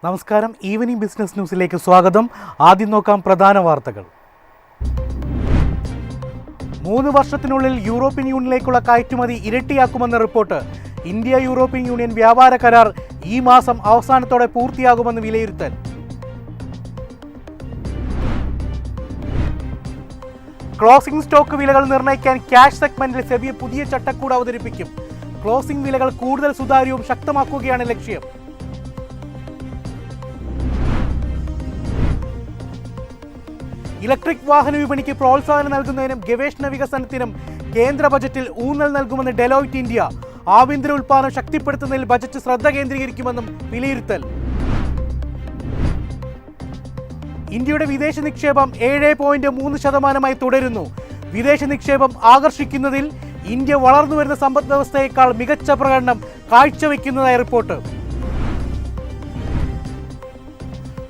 നമസ്കാരം. Evening business ന്യൂസിലേക്ക് സ്വാഗതം. ആദ്യം നോക്കാം പ്രധാന വാർത്തകൾ. 3 വർഷത്തിനുള്ളിൽ യൂറോപ്യൻ യൂണിയനിലേക്കുള്ള കയറ്റുമതി ഇരട്ടിയാക്കുമെന്ന റിപ്പോർട്ട്. ഇന്ത്യ യൂറോപ്യൻ യൂണിയൻ വ്യാപാര കരാർ ഈ മാസം അവസാനത്തോടെ പൂർത്തിയാകുമെന്ന് വിലയിരുത്തൽ. ക്ലോസിംഗ് സ്റ്റോക്ക് വിലകൾ നിർണ്ണയിക്കാൻ ക്യാഷ് സെഗ്മെന്റിൽ സെബി പുതിയ ചട്ടക്കൂട് അവതരിപ്പിക്കും. ക്ലോസിംഗ് വിലകൾ കൂടുതൽ സുതാര്യവും ശക്തമാക്കുകയാണ് ലക്ഷ്യം. ഇലക്ട്രിക് വാഹന വിപണിക്ക് പ്രോത്സാഹനം നൽകുന്നതിനും ഗവേഷണ വികസനത്തിനും കേന്ദ്ര ബജറ്റിൽ ഊന്നൽ നൽകുമെന്ന് ഡെലോയിറ്റ് ഇന്ത്യ. ആഭ്യന്തര ഉൽപ്പാദനം ശക്തിപ്പെടുത്തുന്നതിൽ ബജറ്റ് ശ്രദ്ധ കേന്ദ്രീകരിക്കുമെന്നും വിലയിരുത്തൽ. ഇന്ത്യയുടെ വിദേശ നിക്ഷേപം 7.3% തുടരുന്നു. വിദേശ നിക്ഷേപം ആകർഷിക്കുന്നതിൽ ഇന്ത്യ വളർന്നുവരുന്ന സമ്പദ് വ്യവസ്ഥയേക്കാൾ മികച്ച പ്രകടനം കാഴ്ചവെക്കുന്നതായി റിപ്പോർട്ട്.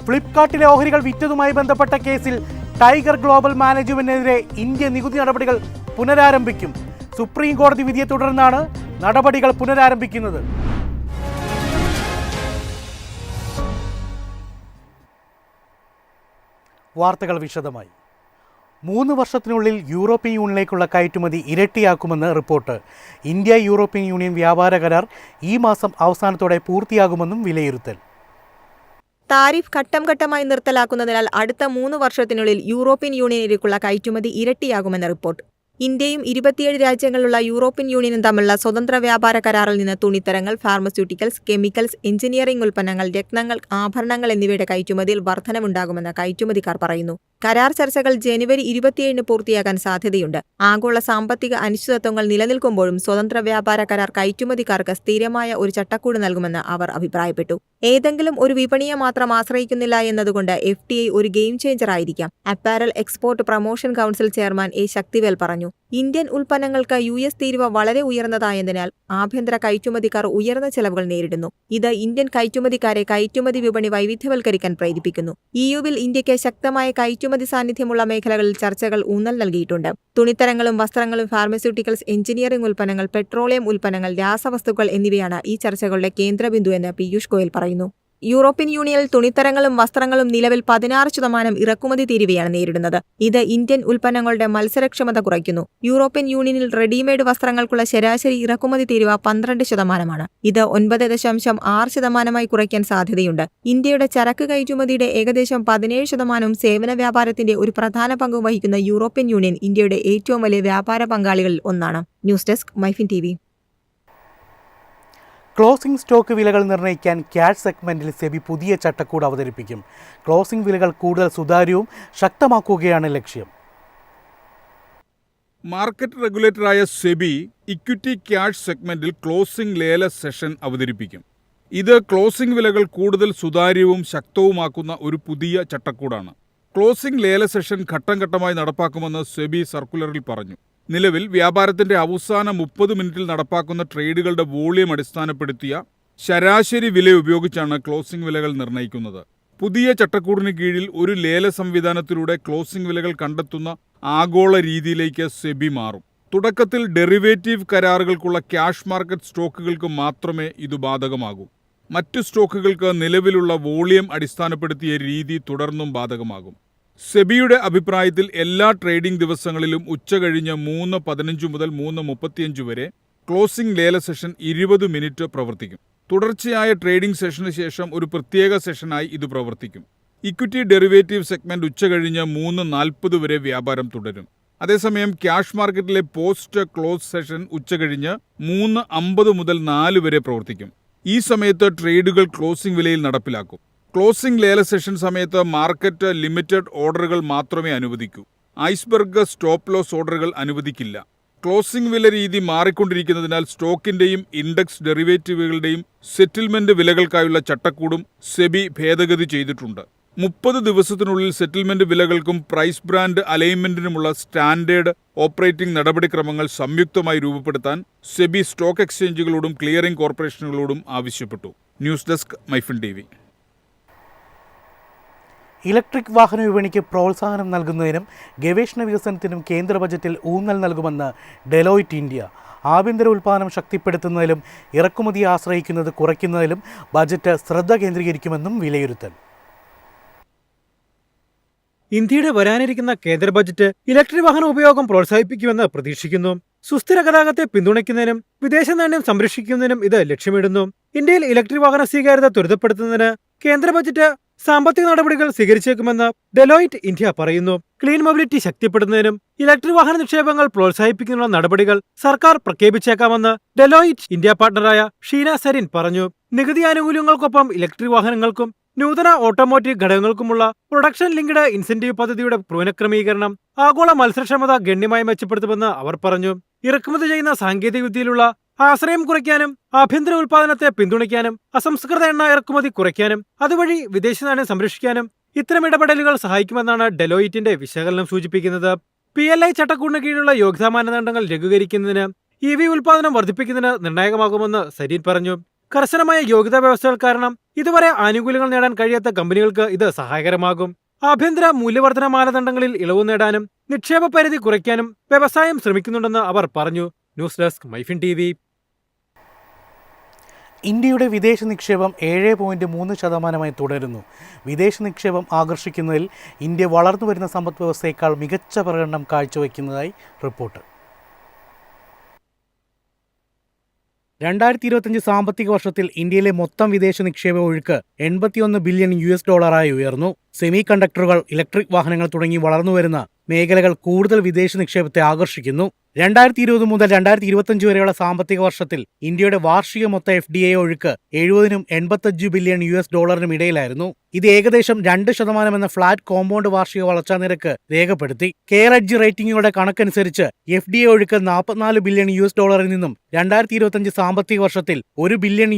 ഫ്ലിപ്കാർട്ടിലെ ഓഹരികൾ വിറ്റതുമായി ബന്ധപ്പെട്ട കേസിൽ ടൈഗർ ഗ്ലോബൽ മാനേജ്മെന്റിനെതിരെ ഇന്ത്യ നികുതി നടപടികൾ പുനരാരംഭിക്കും. സുപ്രീം കോടതി വിധിയെ തുടർന്നാണ് നടപടികൾ പുനരാരംഭിക്കുന്നത്. വാർത്തകൾ വിശദമായി. 3 വർഷത്തിനുള്ളിൽ യൂറോപ്യൻ യൂണിയനിലേക്കുള്ള കയറ്റുമതി ഇരട്ടിയാക്കുമെന്ന് റിപ്പോർട്ട്. ഇന്ത്യ യൂറോപ്യൻ യൂണിയൻ വ്യാപാര കരാർ ഈ മാസം അവസാനത്തോടെ പൂർത്തിയാകുമെന്നും വിലയിരുത്തൽ. താരിഫ് ഘട്ടം ഘട്ടമായി നിർത്തലാക്കുന്നതിനാൽ അടുത്ത 3 വർഷത്തിനുള്ളിൽ യൂറോപ്യൻ യൂണിയനിലേക്കുള്ള കയറ്റുമതി ഇരട്ടിയാകുമെന്ന് റിപ്പോർട്ട്. ഇന്ത്യയും 27 രാജ്യങ്ങളിലുള്ള യൂറോപ്യൻ യൂണിയനും തമ്മിലുള്ള സ്വതന്ത്ര വ്യാപാര കരാറിൽ നിന്ന് തുണിത്തരങ്ങൾ, ഫാർമസ്യൂട്ടിക്കൽസ്, കെമിക്കൽസ്, എഞ്ചിനീയറിംഗ് ഉൽപ്പന്നങ്ങൾ, രത്നങ്ങൾ, ആഭരണങ്ങൾ എന്നിവയുടെ കയറ്റുമതിയിൽ വർധനവുണ്ടാകുമെന്ന് കയറ്റുമതിക്കാർ പറയുന്നു. കരാർ ചർച്ചകൾ ജനുവരി 27 പൂർത്തിയാകാൻ സാധ്യതയുണ്ട്. ആഗോള സാമ്പത്തിക അനിശ്ചിതത്വങ്ങൾ നിലനിൽക്കുമ്പോഴും സ്വതന്ത്ര വ്യാപാര കരാർ കയറ്റുമതിക്കാർക്ക് സ്ഥിരമായ ഒരു ചട്ടക്കൂട് നൽകുമെന്ന് അവർ അഭിപ്രായപ്പെട്ടു. ഏതെങ്കിലും ഒരു വിപണിയെ മാത്രം ആശ്രയിക്കുന്നില്ല എന്നതുകൊണ്ട് FTA ഒരു ഗെയിം ചേഞ്ചർ ആയിരിക്കാം. Apparel export promotion council chairman A Sakthivel പറഞ്ഞു. ഇന്ത്യൻ ഉൽപ്പന്നങ്ങൾക്ക് US തീരുവ വളരെ ഉയർന്നതായതിനാൽ ആഭ്യന്തര കയറ്റുമതിക്കാർ ഉയർന്ന ചെലവുകൾ നേരിടുന്നു. ഇത് ഇന്ത്യൻ കയറ്റുമതിക്കാരെ കയറ്റുമതി വിപണി വൈവിധ്യവൽക്കരിക്കാൻ പ്രേരിപ്പിക്കുന്നു. EUവിൽ ഇന്ത്യയ്ക്ക് ശക്തമായ കയറ്റുമതി സാന്നിധ്യമുള്ള മേഖലകളിൽ ചർച്ചകൾ ഊന്നൽ നൽകിയിട്ടുണ്ട്. തുണിത്തരങ്ങളും വസ്ത്രങ്ങളും, ഫാർമസ്യൂട്ടിക്കൽസ്, എഞ്ചിനീയറിംഗ് ഉൽപ്പന്നങ്ങൾ, പെട്രോളിയം ഉൽപ്പന്നങ്ങൾ, രാസവസ്തുക്കൾ എന്നിവയാണ് ഈ ചർച്ചകളുടെ കേന്ദ്രബിന്ദു എന്ന് പീയൂഷ് ഗോയൽ പറയുന്നു. യൂറോപ്യൻ യൂണിയനിൽ തുണിത്തരങ്ങളും വസ്ത്രങ്ങളും നിലവിൽ 16% ഇറക്കുമതി തീരുവയാണ് നേരിടുന്നത്. ഇത് ഇന്ത്യൻ ഉൽപ്പന്നങ്ങളുടെ മത്സരക്ഷമത കുറയ്ക്കുന്നു. യൂറോപ്യൻ യൂണിയനിൽ റെഡിമെയ്ഡ് വസ്ത്രങ്ങൾക്കുള്ള ശരാശരി ഇറക്കുമതി തീരുവ 12%. ഇത് 9.6% കുറയ്ക്കാൻ സാധ്യതയുണ്ട്. ഇന്ത്യയുടെ ചരക്ക് കയറ്റുമതിയുടെ ഏകദേശം 17%, സേവന വ്യാപാരത്തിന്റെ ഒരു പ്രധാന പങ്കും വഹിക്കുന്ന യൂറോപ്യൻ യൂണിയൻ ഇന്ത്യയുടെ ഏറ്റവും വലിയ വ്യാപാര പങ്കാളികളിൽ ഒന്നാണ്. News desk MyFin TV. Closing stock വിലകൾ നിർണ്ണയിക്കാൻ ക്യാഷ് സെഗ്മെന്റിൽ സെബി പുതിയ ചട്ടക്കൂട് അവതരിപ്പിക്കും. ക്ലോസിംഗ് വിലകൾ കൂടുതൽ സുതാര്യവും ശക്തമാക്കുകയാണ് ലക്ഷ്യം. മാർക്കറ്റ് റെഗുലേറ്ററായ സെബി ഇക്വിറ്റി ക്യാഷ് സെഗ്മെന്റിൽ ക്ലോസിംഗ് ലേല സെഷൻ അവതരിപ്പിക്കും. ഇത് ക്ലോസിംഗ് വിലകൾ കൂടുതൽ സുതാര്യവും ശക്തവുമാക്കുന്ന ഒരു പുതിയ ചട്ടക്കൂടാണ്. ക്ലോസിംഗ് ലേല സെഷൻ ഘട്ടം ഘട്ടമായി നടപ്പാക്കുമെന്ന് സെബി സർക്കുലറിൽ പറഞ്ഞു. നിലവിൽ വ്യാപാരത്തിന്റെ അവസാന 30 മിനിറ്റിൽ നടപ്പാക്കുന്ന ട്രേഡുകളുടെ വോളിയം അടിസ്ഥാനപ്പെടുത്തിയ ശരാശരി വില ഉപയോഗിച്ചാണ് ക്ലോസിംഗ് വിലകൾ നിർണ്ണയിക്കുന്നത്. പുതിയ ചട്ടക്കൂടിന് കീഴിൽ ഒരു ലേല സംവിധാനത്തിലൂടെ ക്ലോസിംഗ് വിലകൾ കണ്ടെത്തുന്ന ആഗോള രീതിയിലേക്ക് സെബി മാറും. തുടക്കത്തിൽ ഡെറിവേറ്റീവ് കരാറുകൾക്കുള്ള ക്യാഷ് മാർക്കറ്റ് സ്റ്റോക്കുകൾക്ക് മാത്രമേ ഇത് ബാധകമാകൂ. മറ്റു സ്റ്റോക്കുകൾക്ക് നിലവിലുള്ള വോളിയം അടിസ്ഥാനപ്പെടുത്തിയ രീതി തുടർന്നും ബാധകമാകും. സെബിയുടെ അഭിപ്രായത്തിൽ എല്ലാ ട്രേഡിംഗ് ദിവസങ്ങളിലും ഉച്ചകഴിഞ്ഞ് 3:15 മുതൽ 3:35 വരെ ക്ലോസിംഗ് ലേല സെഷൻ 20 മിനിറ്റ് പ്രവർത്തിക്കും. തുടർച്ചയായ ട്രേഡിംഗ് സെഷന് ശേഷം ഒരു പ്രത്യേക സെഷനായി ഇത് പ്രവർത്തിക്കും. ഇക്വിറ്റി ഡെറിവേറ്റീവ് സെഗ്മെന്റ് ഉച്ചകഴിഞ്ഞ് 3:40 വരെ വ്യാപാരം തുടരും. അതേസമയം ക്യാഷ് മാർക്കറ്റിലെ പോസ്റ്റ് ക്ലോസ് സെഷൻ ഉച്ചകഴിഞ്ഞ് 3:50 മുതൽ 4 വരെ പ്രവർത്തിക്കും. ഈ സമയത്ത് ട്രേഡുകൾ ക്ലോസിംഗ് വിലയിൽ നടപ്പിലാക്കും. ക്ലോസിംഗ് ലേല സെഷൻ സമയത്ത് മാർക്കറ്റ് ലിമിറ്റഡ് ഓർഡറുകൾ മാത്രമേ അനുവദിക്കൂ. ഐസ്ബർഗ് സ്റ്റോപ്പ് ലോസ് ഓർഡറുകൾ അനുവദിക്കില്ല. ക്ലോസിംഗ് വില രീതി മാറിക്കൊണ്ടിരിക്കുന്നതിനാൽ സ്റ്റോക്കിന്റെയും ഇൻഡെക്സ് ഡെറിവേറ്റീവുകളുടെയും സെറ്റിൽമെന്റ് വിലകൾക്കായുള്ള ചട്ടക്കൂടും സെബി ഭേദഗതി ചെയ്തിട്ടുണ്ട്. 30 ദിവസത്തിനുള്ളിൽ സെറ്റിൽമെന്റ് വിലകൾക്കും പ്രൈസ് ബ്രാൻഡ് അലൈൻമെന്റിനുമുള്ള സ്റ്റാൻഡേർഡ് ഓപ്പറേറ്റിംഗ് നടപടിക്രമങ്ങൾ സംയുക്തമായി രൂപപ്പെടുത്താൻ സെബി സ്റ്റോക്ക് എക്സ്ചേഞ്ചുകളോടും ക്ലിയറിംഗ് കോർപ്പറേഷനുകളോടും ആവശ്യപ്പെട്ടു. News desk MyFin TV. Electric വാഹന വിപണിക്ക് പ്രോത്സാഹനം നൽകുന്നതിനും ഗവേഷണ വികസനത്തിനും കേന്ദ്ര ബജറ്റിൽ ഊന്നൽ നൽകുമെന്ന് ഡെലോയിറ്റ് ഇന്ത്യ. ആഭ്യന്തര ഉൽപ്പാദനം ശക്തിപ്പെടുത്തുന്നതിലും ഇറക്കുമതിയെ ആശ്രയിക്കുന്നത് കുറയ്ക്കുന്നതിലും ബജറ്റ് ശ്രദ്ധ കേന്ദ്രീകരിക്കുമെന്നും വിലയിരുത്തൽ. ഇന്ത്യയുടെ വരാനിരിക്കുന്ന കേന്ദ്ര ബജറ്റ് ഇലക്ട്രിക് വാഹന ഉപയോഗം പ്രോത്സാഹിപ്പിക്കുമെന്ന് പ്രതീക്ഷിക്കുന്നു. സുസ്ഥിര ഗതാഗതത്തെ പിന്തുണയ്ക്കുന്നതിനും വിദേശ നാണ്യം സംരക്ഷിക്കുന്നതിനും ഇത് ലക്ഷ്യമിടുന്നു. ഇന്ത്യയിൽ ഇലക്ട്രിക് വാഹന സ്വീകാര്യത ത്വരിതപ്പെടുത്തുന്നതിന് കേന്ദ്ര ബജറ്റ് സാമ്പത്തിക നടപടികൾ സ്വീകരിച്ചേക്കുമെന്ന് ഡെലോയിറ്റ് ഇന്ത്യ പറയുന്നു. ക്ലീൻ മൊബിലിറ്റി ശക്തിപ്പെടുത്തുന്നതിനും ഇലക്ട്രിക് വാഹന നിക്ഷേപങ്ങൾ പ്രോത്സാഹിപ്പിക്കുന്നതിനുള്ള നടപടികൾ സർക്കാർ പ്രഖ്യാപിച്ചേക്കാമെന്ന് ഡെലോയിറ്റ് ഇന്ത്യ പാർട്ണറായ ഷീന സരിൻ പറഞ്ഞു. നികുതി ആനുകൂല്യങ്ങൾക്കൊപ്പം ഇലക്ട്രിക് വാഹനങ്ങൾക്കും നൂതന ഓട്ടോമോട്ടീവ് ഘടകങ്ങൾക്കുമുള്ള പ്രൊഡക്ഷൻ ലിങ്ക്ഡ് ഇൻസെന്റീവ് പദ്ധതിയുടെ പുനഃക്രമീകരണം ആഗോള മത്സരക്ഷമത ഗണ്യമായി മെച്ചപ്പെടുത്തുമെന്ന് അവർ പറഞ്ഞു. ഇറക്കുമതി ചെയ്യുന്ന സാങ്കേതികവിദ്യയിലുള്ള ആശ്രയം കുറയ്ക്കാനും ആഭ്യന്തര ഉൽപ്പാദനത്തെ പിന്തുണയ്ക്കാനും അസംസ്കൃത എണ്ണ ഇറക്കുമതി കുറയ്ക്കാനും അതുവഴി വിദേശ നാണ്യം സംരക്ഷിക്കാനും ഇത്തരം ഇടപെടലുകൾ സഹായിക്കുമെന്നാണ് ഡെലോയിറ്റിന്റെ വിശകലനം സൂചിപ്പിക്കുന്നത്. PLI ചട്ടക്കൂടിന് കീഴിലുള്ള യോഗ്യതാ മാനദണ്ഡങ്ങൾ ലഘൂകരിക്കുന്നതിന് EV ഉൽപ്പാദനം വർദ്ധിപ്പിക്കുന്നതിന് നിർണായകമാകുമെന്ന് സരീൻ പറഞ്ഞു. കർശനമായ യോഗ്യതാ വ്യവസ്ഥകൾ കാരണം ഇതുവരെ ആനുകൂല്യങ്ങൾ നേടാൻ കഴിയാത്ത കമ്പനികൾക്ക് ഇത് സഹായകരമാകും. ആഭ്യന്തര മൂല്യവർദ്ധന മാനദണ്ഡങ്ങളിൽ ഇളവ് നേടാനും നിക്ഷേപ പരിധി കുറയ്ക്കാനും വ്യവസായം ശ്രമിക്കുന്നുണ്ടെന്ന് അവർ പറഞ്ഞു. News desk MyFin TV. ഇന്ത്യയുടെ വിദേശ നിക്ഷേപം 7.3% തുടരുന്നു. വിദേശ നിക്ഷേപം ആകർഷിക്കുന്നതിൽ ഇന്ത്യ വളർന്നുവരുന്ന സമ്പദ് വ്യവസ്ഥയേക്കാൾ മികച്ച പ്രകടനം കാഴ്ചവെക്കുന്നതായി റിപ്പോർട്ട്. 2025 സാമ്പത്തിക വർഷത്തിൽ ഇന്ത്യയിലെ മൊത്തം വിദേശ നിക്ഷേപ ഒഴുക്ക് $81 ബില്യൺ ഉയർന്നു. സെമി കണ്ടക്ടറുകൾ, ഇലക്ട്രിക് വാഹനങ്ങൾ തുടങ്ങി വളർന്നുവരുന്ന മേഖലകൾ കൂടുതൽ വിദേശ നിക്ഷേപത്തെ ആകർഷിക്കുന്നു. 2020 മുതൽ 2025 വരെയുള്ള സാമ്പത്തിക വർഷത്തിൽ ഇന്ത്യയുടെ വാർഷിക മൊത്ത FDI ഒഴുക്ക് $70-85 ബില്യൺ ഇടയിലായിരുന്നു. ഇത് ഏകദേശം 2% എന്ന ഫ്ലാറ്റ് കോമ്പൗണ്ട് വാർഷിക വളർച്ചാ നിരക്ക് രേഖപ്പെടുത്തി. കെയർ എഡ്ജ് റേറ്റിംഗുകളുടെ കണക്കനുസരിച്ച് FDI ഒഴുക്ക് $44 ബില്യൺ നിന്നും 2025 സാമ്പത്തിക വർഷത്തിൽ $1 ബില്യൺ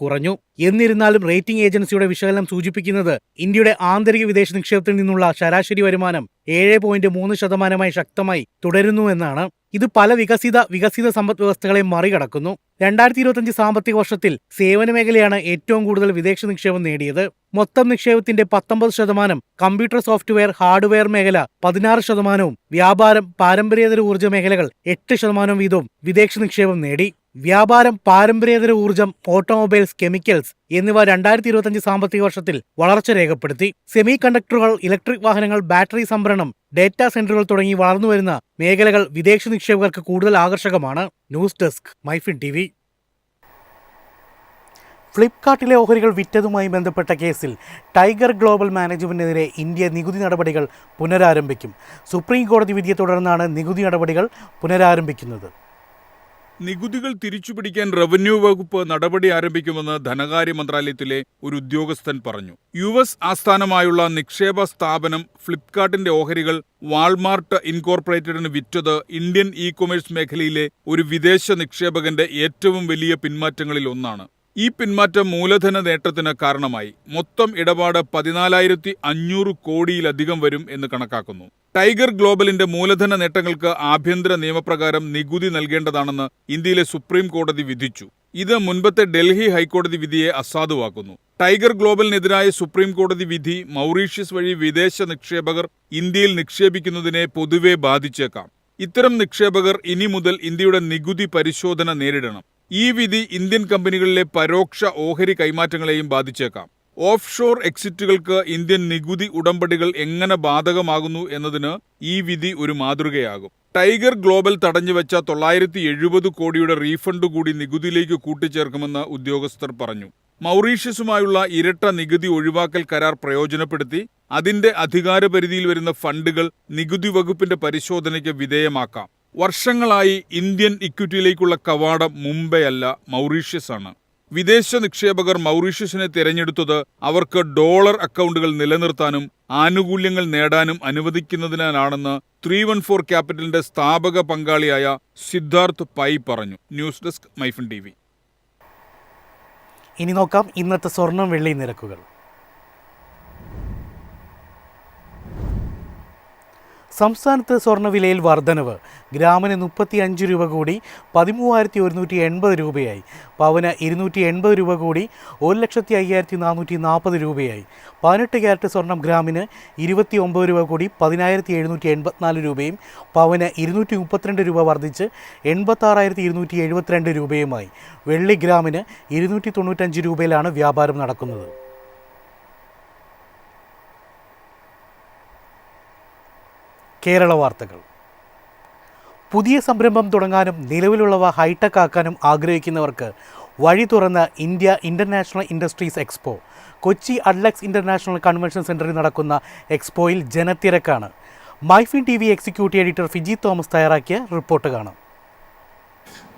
കുറഞ്ഞു. എന്നിരുന്നാലും റേറ്റിംഗ് ഏജൻസിയുടെ വിശകലനം സൂചിപ്പിക്കുന്നത് ഇന്ത്യയുടെ ആന്തരിക വിദേശ നിക്ഷേപത്തിൽ നിന്നുള്ള ശരാശരി വരുമാനം 7.3% ശക്തമായി തുടരുന്നുവെന്നാണ്. ഇത് പല വികസിത സമ്പദ് വ്യവസ്ഥകളെ മറികടക്കുന്നു. 2025 സാമ്പത്തിക വർഷത്തിൽ സേവന മേഖലയാണ് ഏറ്റവും കൂടുതൽ വിദേശ നിക്ഷേപം നേടിയത്. മൊത്തം നിക്ഷേപത്തിന്റെ 19%, കമ്പ്യൂട്ടർ സോഫ്റ്റ്വെയർ ഹാർഡ്വെയർ മേഖല 16%, വ്യാപാരം പാരമ്പര്യേതര ഊർജ്ജ മേഖലകൾ 8% വീതവും വിദേശ നിക്ഷേപം നേടി. വ്യാപാരം, പാരമ്പര്യേതര ഊർജ്ജം, ഓട്ടോമൊബൈൽസ്, കെമിക്കൽസ് എന്നിവ 2025 സാമ്പത്തിക വർഷത്തിൽ വളർച്ച രേഖപ്പെടുത്തി. സെമി കണ്ടക്ടറുകൾ, ഇലക്ട്രിക് വാഹനങ്ങൾ, ബാറ്ററി സംഭരണം, ഡേറ്റാ സെന്ററുകൾ തുടങ്ങി വളർന്നുവരുന്ന മേഖലകൾ വിദേശ നിക്ഷേപകർക്ക് കൂടുതൽ ആകർഷകമാണ്. News desk MyFin TV. ഫ്ലിപ്കാർട്ടിലെ ഓഹരികൾ വിറ്റതുമായി ബന്ധപ്പെട്ട കേസിൽ ടൈഗർ ഗ്ലോബൽ മാനേജ്മെന്റിനെതിരെ ഇന്ത്യ നികുതി നടപടികൾ പുനരാരംഭിക്കും. സുപ്രീം കോടതി വിധിയെ തുടർന്നാണ് നികുതി നടപടികൾ പുനരാരംഭിക്കുന്നത്. നികുതികൾ തിരിച്ചുപിടിക്കാൻ റവന്യൂ വകുപ്പ് നടപടി ആരംഭിക്കുമെന്ന് ധനകാര്യ മന്ത്രാലയത്തിലെ ഒരു ഉദ്യോഗസ്ഥൻ പറഞ്ഞു. US ആസ്ഥാനമായുള്ള നിക്ഷേപ സ്ഥാപനം ഫ്ലിപ്കാർട്ടിന്റെ ഓഹരികൾ വാൾമാർട്ട് ഇൻകോർപ്പറേറ്റഡിന് വിറ്റത് ഇന്ത്യൻ ഇ-കൊമേഴ്സ് മേഖലയിലെ ഒരു വിദേശ നിക്ഷേപകന്റെ ഏറ്റവും വലിയ പിന്മാറ്റങ്ങളിൽ ഒന്നാണ്. ഈ പിന്മാറ്റം മൂലധന നേട്ടത്തിന് കാരണമായി. മൊത്തം ഇടപാട് 14,500 കോടിയിലധികം വരും എന്ന് കണക്കാക്കുന്നു. ടൈഗർ ഗ്ലോബലിന്റെ മൂലധന നേട്ടങ്ങൾക്ക് ആഭ്യന്തര നിയമപ്രകാരം നികുതി നൽകേണ്ടതാണെന്ന് ഇന്ത്യയിലെ സുപ്രീം കോടതി വിധിച്ചു. ഇത് മുൻപത്തെ ഡൽഹി ഹൈക്കോടതി വിധിയെ അസാധുവാക്കുന്നു. ടൈഗർ ഗ്ലോബലിനെതിരായ സുപ്രീം കോടതി വിധി മൗറീഷ്യസ് വഴി വിദേശ നിക്ഷേപകർ ഇന്ത്യയിൽ നിക്ഷേപിക്കുന്നതിനെ പൊതുവെ ബാധിച്ചേക്കാം. ഇത്തരം നിക്ഷേപകർ ഇനി മുതൽ ഇന്ത്യയുടെ നികുതി പരിശോധന നേരിടണം. ഈ വിധി ഇന്ത്യൻ കമ്പനികളിലെ പരോക്ഷ ഓഹരി കൈമാറ്റങ്ങളെയും ബാധിച്ചേക്കാം. ഓഫ് ഷോർ എക്സിറ്റുകൾക്ക് ഇന്ത്യൻ നികുതി ഉടമ്പടികൾ എങ്ങനെ ബാധകമാകുന്നു എന്നതിന് ഈ വിധി ഒരു മാതൃകയാകും. ടൈഗർ ഗ്ലോബൽ തടഞ്ഞുവെച്ച 970 കോടിയുടെ റീഫണ്ട് കൂടി നികുതിയിലേക്ക് കൂട്ടിച്ചേർക്കുമെന്ന് ഉദ്യോഗസ്ഥർ പറഞ്ഞു. മൗറീഷ്യസുമായുള്ള ഇരട്ട നികുതി ഒഴിവാക്കൽ കരാർ പ്രയോജനപ്പെടുത്തി അതിന്റെ അധികാരപരിധിയിൽ വരുന്ന ഫണ്ടുകൾ നികുതി വകുപ്പിന്റെ പരിശോധനയ്ക്ക് വിധേയമാക്കാം. വർഷങ്ങളായി ഇന്ത്യൻ ഇക്വിറ്റിയിലേക്കുള്ള കവാടം മുംബൈയല്ല, മൗറീഷ്യസ് ആണ്. വിദേശ നിക്ഷേപകർ മൗറീഷ്യസിനെ തിരഞ്ഞെടുത്തത് അവർക്ക് ഡോളർ അക്കൗണ്ടുകൾ നിലനിർത്താനും ആനുകൂല്യങ്ങൾ നേടാനും അനുവദിക്കുന്നതിനാലാണെന്ന് 314 ക്യാപിറ്റലിന്റെ സ്ഥാപക പങ്കാളിയായ സിദ്ധാർത്ഥ് പൈ പറഞ്ഞു. News desk MyFin TV. ഇനി നോക്കാം ഇന്നത്തെ സ്വർണം വെള്ളി നിരക്കുകൾ. സംസ്ഥാനത്ത് സ്വർണ്ണവിലയിൽ വർധനവ്. ഗ്രാമിന് 35 രൂപ കൂടി 13,180 രൂപയായി. പവന് 280 രൂപ കൂടി 1,05,440 രൂപയായി. 18 ക്യാരറ്റ് സ്വർണം ഗ്രാമിന് 29 രൂപ കൂടി 10,784 രൂപയും പവന് 232 രൂപ വർദ്ധിച്ച് 86,272 രൂപയുമായി. വെള്ളി ഗ്രാമിന് 295 രൂപയിലാണ് വ്യാപാരം നടക്കുന്നത്. കേരള വാർത്തകൾ. പുതിയ സംരംഭം തുടങ്ങാനും നിലവിലുള്ളവ ഹൈടെക് ആക്കാനും ആഗ്രഹിക്കുന്നവർക്ക് വഴി തുറന്ന India international industries expo. Kochi Adlux international convention സെൻറ്ററിൽ നടക്കുന്ന എക്സ്പോയിൽ ജനത്തിരക്കാണ്. MyFin TV executive editor Figi Thomas തയ്യാറാക്കിയ റിപ്പോർട്ട് കാണാം.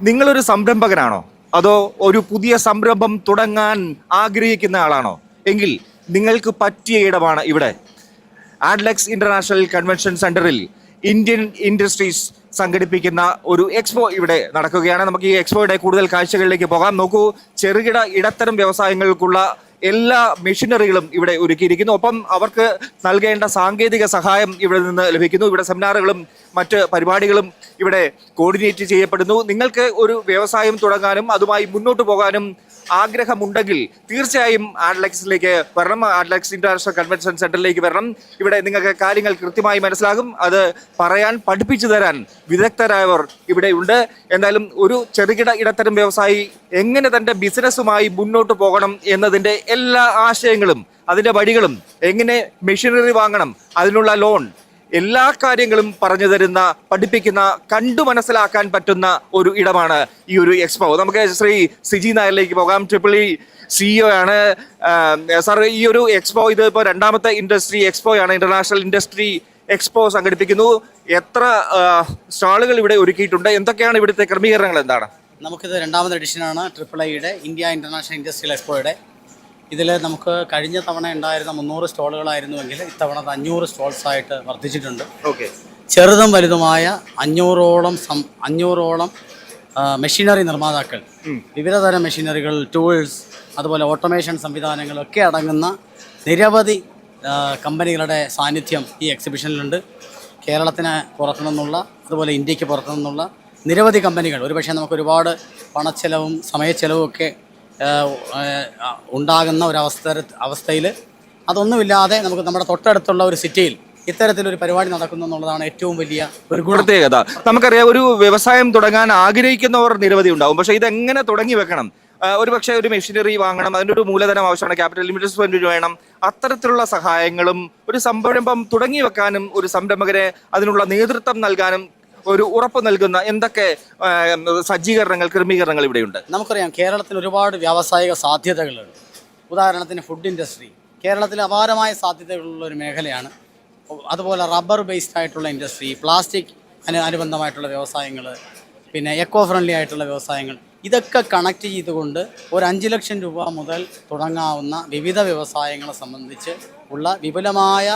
നിങ്ങളൊരു സംരംഭകനാണോ, അതോ ഒരു പുതിയ സംരംഭം തുടങ്ങാൻ ആഗ്രഹിക്കുന്ന ആളാണോ? എങ്കിൽ നിങ്ങൾക്ക് പറ്റിയ ഇടമാണ് ഇവിടെ. ആഡ്ലക്സ് ഇന്റർനാഷണൽ കൺവെൻഷൻ സെന്ററിൽ ഇന്ത്യൻ ഇൻഡസ്ട്രീസ് സംഘടിപ്പിക്കുന്ന ഒരു എക്സ്പോ ഇവിടെ നടക്കുകയാണ്. നമുക്ക് ഈ എക്സ്പോയുടെ കൂടുതൽ കാഴ്ചകളിലേക്ക് പോകാം. നോക്കൂ, ചെറുകിട ഇടത്തരം വ്യവസായങ്ങൾക്കുള്ള എല്ലാ മെഷീനറികളും ഇവിടെ ഒരുക്കിയിരിക്കുന്നു. ഒപ്പം അവർക്ക് നൽകേണ്ട സാങ്കേതിക സഹായം ഇവിടെ നിന്ന് ലഭിക്കുന്നു. ഇവിടെ സെമിനാറുകളും മറ്റ് പരിപാടികളും ഇവിടെ കോർഡിനേറ്റ് ചെയ്യപ്പെടുന്നു. നിങ്ങൾക്ക് ഒരു വ്യവസായം തുടങ്ങാനും അതുമായി മുന്നോട്ട് പോകാനും ആഗ്രഹമുണ്ടെങ്കിൽ തീർച്ചയായും ആഡ്ലക്സിലേക്ക് വരണം. ആഡ്ലക്സ് ഇന്റർനാഷണൽ കൺവെൻഷൻ സെന്ററിലേക്ക് വരണം. ഇവിടെ നിങ്ങൾക്ക് കാര്യങ്ങൾ കൃത്യമായി മനസ്സിലാകും. അത് പറയാൻ, പഠിപ്പിച്ചു തരാൻ വിദഗ്ധരായവർ ഇവിടെ ഉണ്ട്. എന്തായാലും ഒരു ചെറുകിട ഇടത്തരം വ്യവസായി എങ്ങനെ തൻ്റെ ബിസിനസ്സുമായി മുന്നോട്ട് പോകണം എന്നതിൻ്റെ എല്ലാ ആശയങ്ങളും അതിൻ്റെ വഴികളും, എങ്ങനെ മെഷീനറി വാങ്ങണം, അതിനുള്ള ലോൺ, എല്ലാ കാര്യങ്ങളും പറഞ്ഞു തരുന്ന, പഠിപ്പിക്കുന്ന, കണ്ടു മനസ്സിലാക്കാൻ പറ്റുന്ന ഒരു ഇടമാണ് ഈ ഒരു എക്സ്പോ. നമുക്ക് ശ്രീ സിജി നായരിലേക്ക് പോകാം. ട്രിപ്പിൾ ഇ CEO ആണ്. സാർ, ഈ ഒരു എക്സ്പോ ഇത് ഇപ്പോൾ രണ്ടാമത്തെ ഇൻഡസ്ട്രി എക്സ്പോയാണ്. ഇന്റർനാഷണൽ ഇൻഡസ്ട്രി എക്സ്പോ സംഘടിപ്പിക്കുന്നു. എത്ര സ്റ്റാളുകൾ ഇവിടെ ഒരുക്കിയിട്ടുണ്ട്? എന്തൊക്കെയാണ് ഇവിടുത്തെ ക്രമീകരണങ്ങൾ? എന്താണ്? നമുക്കിത് രണ്ടാമത്തെ എഡിഷനാണ് ട്രിപ്പിൾ ഐയുടെ ഇന്ത്യ ഇൻ്റർനാഷണൽ ഇൻഡസ്ട്രിയൽ എക്സ്പോയുടെ. ഇതിൽ നമുക്ക് കഴിഞ്ഞ തവണ ഉണ്ടായിരുന്ന 300 സ്റ്റോളുകളായിരുന്നുവെങ്കിൽ ഇത്തവണ 500 സ്റ്റോൾസായിട്ട് വർദ്ധിച്ചിട്ടുണ്ട്. ഓക്കെ. ചെറുതും വലുതുമായ 500ഓളം മെഷീനറി നിർമ്മാതാക്കൾ, വിവിധതരം മെഷീനറികൾ, ടൂൾസ്, അതുപോലെ ഓട്ടോമേഷൻ സംവിധാനങ്ങളൊക്കെ അടങ്ങുന്ന നിരവധി കമ്പനികളുടെ സാന്നിധ്യം ഈ എക്സിബിഷനിലുണ്ട്. കേരളത്തിന് പുറത്തുനിന്നുള്ള, അതുപോലെ ഇന്ത്യക്ക് പുറത്തുനിന്നുള്ള നിരവധി കമ്പനികൾ. ഒരുപക്ഷെ നമുക്ക് ഒരുപാട് പണച്ചെലവും സമയച്ചെലവും ഒക്കെ ഉണ്ടാകുന്ന അവസ്ഥയിൽ അതൊന്നുമില്ലാതെ നമുക്ക് നമ്മുടെ തൊട്ടടുത്തുള്ള ഒരു സിറ്റിയിൽ ഇത്തരത്തിലൊരു പരിപാടി നടക്കുന്നു എന്നുള്ളതാണ് ഏറ്റവും വലിയ ഒരു പ്രത്യേകത. നമുക്കറിയാം, ഒരു വ്യവസായം തുടങ്ങാൻ ആഗ്രഹിക്കുന്നവർ നിരവധി ഉണ്ടാവും. പക്ഷേ ഇതെങ്ങനെ തുടങ്ങി വെക്കണം? ഒരുപക്ഷെ ഒരു മെഷീനറി വാങ്ങണം, അതിൻ്റെ ഒരു മൂലധനം ആവശ്യമാണ്, ക്യാപിറ്റൽ ഇൻവെസ്റ്റ്മെന്റ് വേണം. അത്തരത്തിലുള്ള സഹായങ്ങളും ഒരു സംരംഭം തുടങ്ങി വെക്കാനും ഒരു സംരംഭകരെ അതിനുള്ള നേതൃത്വം നൽകാനും ഒരു ഉറപ്പ് നൽകുന്ന എന്തൊക്കെ സജ്ജീകരണങ്ങൾ, ക്രമീകരണങ്ങൾ ഇവിടെയുണ്ട്? നമുക്കറിയാം, കേരളത്തിൽ ഒരുപാട് വ്യാവസായിക സാധ്യതകളുണ്ട്. ഉദാഹരണത്തിന് ഫുഡ് ഇൻഡസ്ട്രി കേരളത്തിൽ അപാരമായ സാധ്യതകളുള്ള ഒരു മേഖലയാണ്. അതുപോലെ റബ്ബർ ബേസ്ഡ് ആയിട്ടുള്ള ഇൻഡസ്ട്രി, പ്ലാസ്റ്റിക് അനുബന്ധമായിട്ടുള്ള വ്യവസായങ്ങൾ, പിന്നെ എക്കോ ഫ്രണ്ട്ലി ആയിട്ടുള്ള വ്യവസായങ്ങൾ, ഇതൊക്കെ കണക്ട് ചെയ്തുകൊണ്ട് ഒരു 5 ലക്ഷം രൂപ മുതൽ തുടങ്ങാവുന്ന വിവിധ വ്യവസായങ്ങളെ സംബന്ധിച്ച് ഉള്ള വിപുലമായ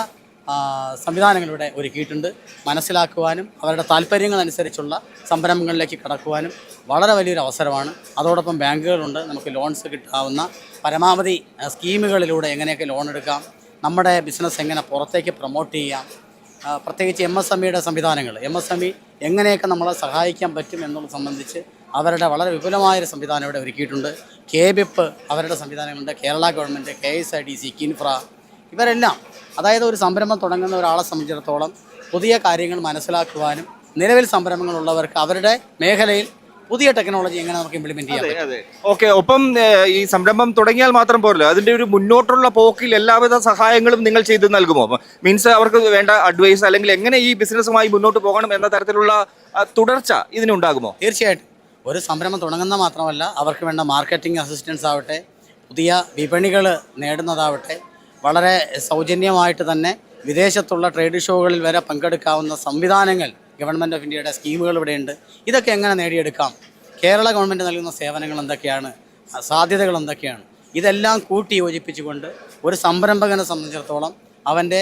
സംവിധാനങ്ങളിവിടെ ഒരുക്കിയിട്ടുണ്ട്. മനസ്സിലാക്കുവാനും അവരുടെ താല്പര്യങ്ങളനുസരിച്ചുള്ള സംരംഭങ്ങളിലേക്ക് കടക്കുവാനും വളരെ വലിയൊരു അവസരമാണ്. അതോടൊപ്പം ബാങ്കുകളുണ്ട്. നമുക്ക് ലോൺസ് കിട്ടാവുന്ന പരമാവധി സ്കീമുകളിലൂടെ എങ്ങനെയൊക്കെ ലോൺ എടുക്കാം, നമ്മുടെ ബിസിനസ് എങ്ങനെ പുറത്തേക്ക് പ്രൊമോട്ട് ചെയ്യാം, പ്രത്യേകിച്ച് MSMEയുടെ സംവിധാനങ്ങൾ, MSME എങ്ങനെയൊക്കെ നമ്മളെ സഹായിക്കാൻ പറ്റും എന്നുള്ളത് സംബന്ധിച്ച് അവരുടെ വളരെ വിപുലമായൊരു സംവിധാനം ഇവിടെ ഒരുക്കിയിട്ടുണ്ട്. KBIP അവരുടെ സംവിധാനങ്ങളുണ്ട്. കേരള ഗവൺമെൻറ്, KSIDC, കിൻഫ്ര, ഇവരെല്ലാം, അതായത് ഒരു സംരംഭം തുടങ്ങുന്ന ഒരാളെ സംബന്ധിച്ചിടത്തോളം പുതിയ കാര്യങ്ങൾ മനസ്സിലാക്കുവാനും നിലവിൽ സംരംഭങ്ങളുള്ളവർക്ക് അവരുടെ മേഖലയിൽ പുതിയ ടെക്നോളജി എങ്ങനെ നമുക്ക് ഇംപ്ലിമെന്റ് ചെയ്യാം. ഓക്കെ. ഒപ്പം ഈ സംരംഭം തുടങ്ങിയാൽ മാത്രം പോരല്ലോ, അതിന്റെ ഒരു മുന്നോട്ടുള്ള പോക്കിൽ എല്ലാവിധ സഹായങ്ങളും നിങ്ങൾ ചെയ്ത് നൽകുമോ? മീൻസ് അവർക്ക് വേണ്ട അഡ്വൈസ്, അല്ലെങ്കിൽ എങ്ങനെ ഈ ബിസിനസ്സുമായി മുന്നോട്ട് പോകണം എന്ന തരത്തിലുള്ള തുടർച്ച ഇതിനുണ്ടാകുമോ? തീർച്ചയായിട്ടും. ഒരു സംരംഭം തുടങ്ങുന്ന മാത്രമല്ല, അവർക്ക് വേണ്ട മാർക്കറ്റിംഗ് അസിസ്റ്റൻസ് ആവട്ടെ, പുതിയ വിപണികൾ നേടുന്നതാവട്ടെ, വളരെ സൗജന്യമായിട്ട് തന്നെ വിദേശത്തുള്ള ട്രേഡ് ഷോകളിൽ വരെ പങ്കെടുക്കാവുന്ന സംവിധാനങ്ങൾ ഗവൺമെൻറ് ഓഫ് ഇന്ത്യയുടെ സ്കീമുകൾ ഇവിടെയുണ്ട്. ഇതൊക്കെ എങ്ങനെ നേടിയെടുക്കാം? കേരള ഗവൺമെൻറ് നൽകുന്ന സേവനങ്ങൾ എന്തൊക്കെയാണ്? സാധ്യതകൾ എന്തൊക്കെയാണ്? ഇതെല്ലാം കൂട്ടി യോജിപ്പിച്ചുകൊണ്ട് ഒരു സംരംഭകനെ സംബന്ധിച്ചിടത്തോളം അവൻ്റെ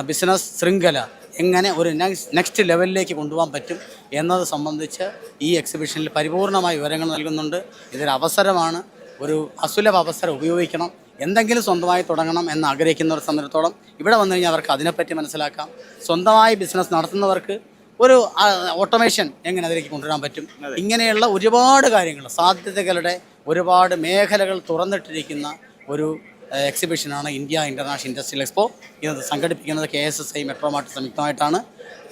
ബിസിനസ് ശൃംഖല എങ്ങനെ ഒരു നെക്സ്റ്റ് ലെവലിലേക്ക് കൊണ്ടുപോകാൻ പറ്റും എന്നത് സംബന്ധിച്ച് ഈ എക്സിബിഷനിൽ പരിപൂർണമായ വിവരങ്ങൾ നൽകുന്നുണ്ട്. ഇതൊരു അവസരമാണ്, ഒരു അസുലഭ അവസരം ഉപയോഗിക്കണം എന്തെങ്കിലും സ്വന്തമായി തുടങ്ങണം എന്ന് ആഗ്രഹിക്കുന്നവരെ സംബന്ധിച്ചിടത്തോളം ഇവിടെ വന്നു കഴിഞ്ഞാൽ അവർക്ക് അതിനെപ്പറ്റി മനസ്സിലാക്കാം. സ്വന്തമായി ബിസിനസ് നടത്തുന്നവർക്ക് ഒരു ഓട്ടോമേഷൻ എങ്ങനെ അതിലേക്ക് കൊണ്ടുവരാൻ പറ്റും, ഇങ്ങനെയുള്ള ഒരുപാട് കാര്യങ്ങൾ, സാധ്യതകളുടെ ഒരുപാട് മേഖലകൾ തുറന്നിട്ടിരിക്കുന്ന ഒരു എക്സിബിഷനാണ് ഇന്ത്യ ഇൻ്റർനാഷണൽ ഇൻഡസ്ട്രിയൽ എക്സ്പോ. ഇത് സംഘടിപ്പിക്കുന്നത് KSSI മെട്രോമാർട്ട് സംയുക്തമായിട്ടാണ്.